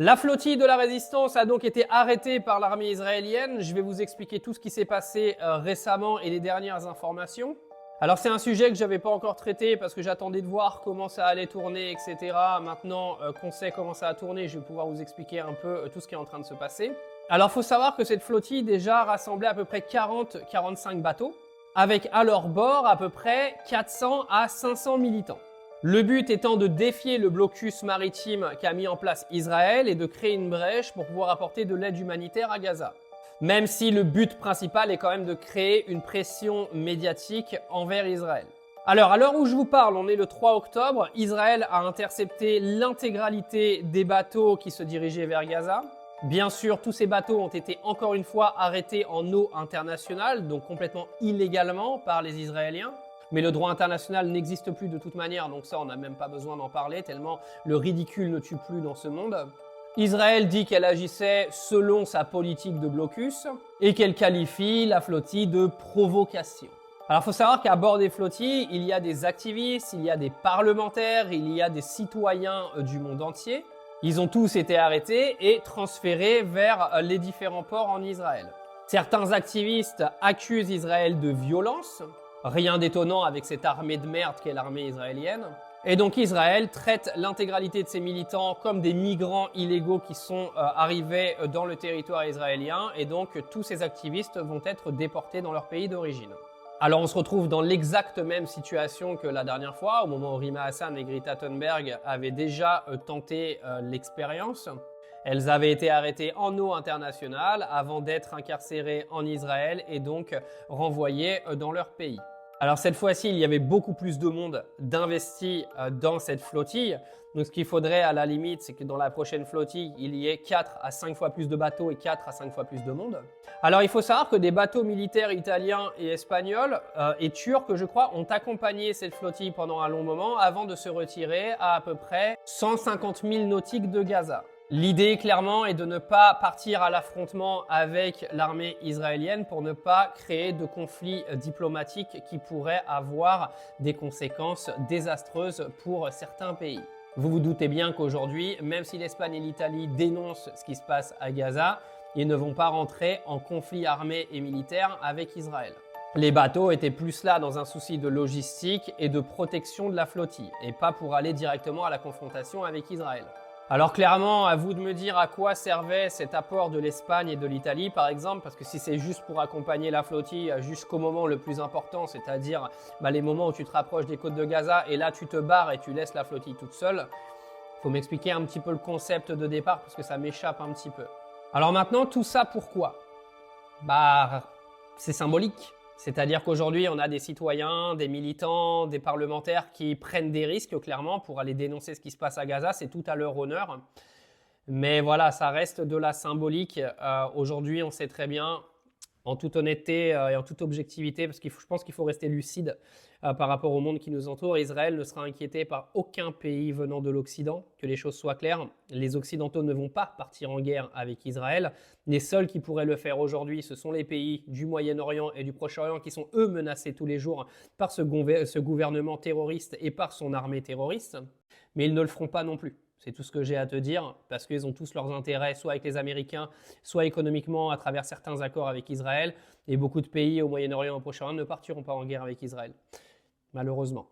La flottille de la Résistance a donc été arrêtée par l'armée israélienne. Je vais vous expliquer tout ce qui s'est passé récemment et les dernières informations. Alors c'est un sujet que je n'avais pas encore traité parce que j'attendais de voir comment ça allait tourner, etc. Maintenant qu'on sait comment ça a tourné, je vais pouvoir vous expliquer un peu tout ce qui est en train de se passer. Alors il faut savoir que cette flottille déjà rassemblait à peu près 40-45 bateaux, avec à leur bord à peu près 400 à 500 militants. Le but étant de défier le blocus maritime qu'a mis en place Israël et de créer une brèche pour pouvoir apporter de l'aide humanitaire à Gaza. Même si le but principal est quand même de créer une pression médiatique envers Israël. Alors, à l'heure où je vous parle, on est le 3 octobre, Israël a intercepté l'intégralité des bateaux qui se dirigeaient vers Gaza. Bien sûr, tous ces bateaux ont été encore une fois arrêtés en eau internationale, donc complètement illégalement par les Israéliens. Mais le droit international n'existe plus de toute manière, donc ça on n'a même pas besoin d'en parler, tellement le ridicule ne tue plus dans ce monde. Israël dit qu'elle agissait selon sa politique de blocus et qu'elle qualifie la flottille de provocation. Alors il faut savoir qu'à bord des flottilles, il y a des activistes, il y a des parlementaires, il y a des citoyens du monde entier. Ils ont tous été arrêtés et transférés vers les différents ports en Israël. Certains activistes accusent Israël de violence. Rien d'étonnant avec cette armée de merde qu'est l'armée israélienne. Et donc Israël traite l'intégralité de ses militants comme des migrants illégaux qui sont arrivés dans le territoire israélien et donc tous ces activistes vont être déportés dans leur pays d'origine. Alors on se retrouve dans l'exacte même situation que la dernière fois, au moment où Rima Hassan et Greta Thunberg avaient déjà tenté l'expérience. Elles avaient été arrêtées en eau internationale avant d'être incarcérées en Israël et donc renvoyées dans leur pays. Alors cette fois-ci, il y avait beaucoup plus de monde d'investi dans cette flottille. Donc ce qu'il faudrait à la limite, c'est que dans la prochaine flottille, il y ait 4 à 5 fois plus de bateaux et 4 à 5 fois plus de monde. Alors il faut savoir que des bateaux militaires italiens et espagnols et turcs, je crois, ont accompagné cette flottille pendant un long moment avant de se retirer à peu près 150 000 nautiques de Gaza. L'idée, clairement, est de ne pas partir à l'affrontement avec l'armée israélienne pour ne pas créer de conflits diplomatiques qui pourraient avoir des conséquences désastreuses pour certains pays. Vous vous doutez bien qu'aujourd'hui, même si l'Espagne et l'Italie dénoncent ce qui se passe à Gaza, ils ne vont pas rentrer en conflit armé et militaire avec Israël. Les bateaux étaient plus là dans un souci de logistique et de protection de la flottille, et pas pour aller directement à la confrontation avec Israël. Alors clairement, à vous de me dire à quoi servait cet apport de l'Espagne et de l'Italie, par exemple, parce que si c'est juste pour accompagner la flottille jusqu'au moment le plus important, c'est-à-dire les moments où tu te rapproches des côtes de Gaza et là tu te barres et tu laisses la flottille toute seule, il faut m'expliquer un petit peu le concept de départ parce que ça m'échappe un petit peu. Alors maintenant, tout ça pourquoi ? C'est symbolique. C'est-à-dire qu'aujourd'hui, on a des citoyens, des militants, des parlementaires qui prennent des risques, clairement, pour aller dénoncer ce qui se passe à Gaza. C'est tout à leur honneur. Mais voilà, ça reste de la symbolique. Aujourd'hui, on sait très bien, en toute honnêteté et en toute objectivité, parce que je pense qu'il faut rester lucide par rapport au monde qui nous entoure. Israël ne sera inquiété par aucun pays venant de l'Occident, que les choses soient claires. Les Occidentaux ne vont pas partir en guerre avec Israël. Les seuls qui pourraient le faire aujourd'hui, ce sont les pays du Moyen-Orient et du Proche-Orient qui sont eux menacés tous les jours par ce gouvernement terroriste et par son armée terroriste. Mais ils ne le feront pas non plus. C'est tout ce que j'ai à te dire, parce qu'ils ont tous leurs intérêts, soit avec les Américains, soit économiquement à travers certains accords avec Israël. Et beaucoup de pays au Moyen-Orient et au Proche-Orient ne partiront pas en guerre avec Israël, malheureusement.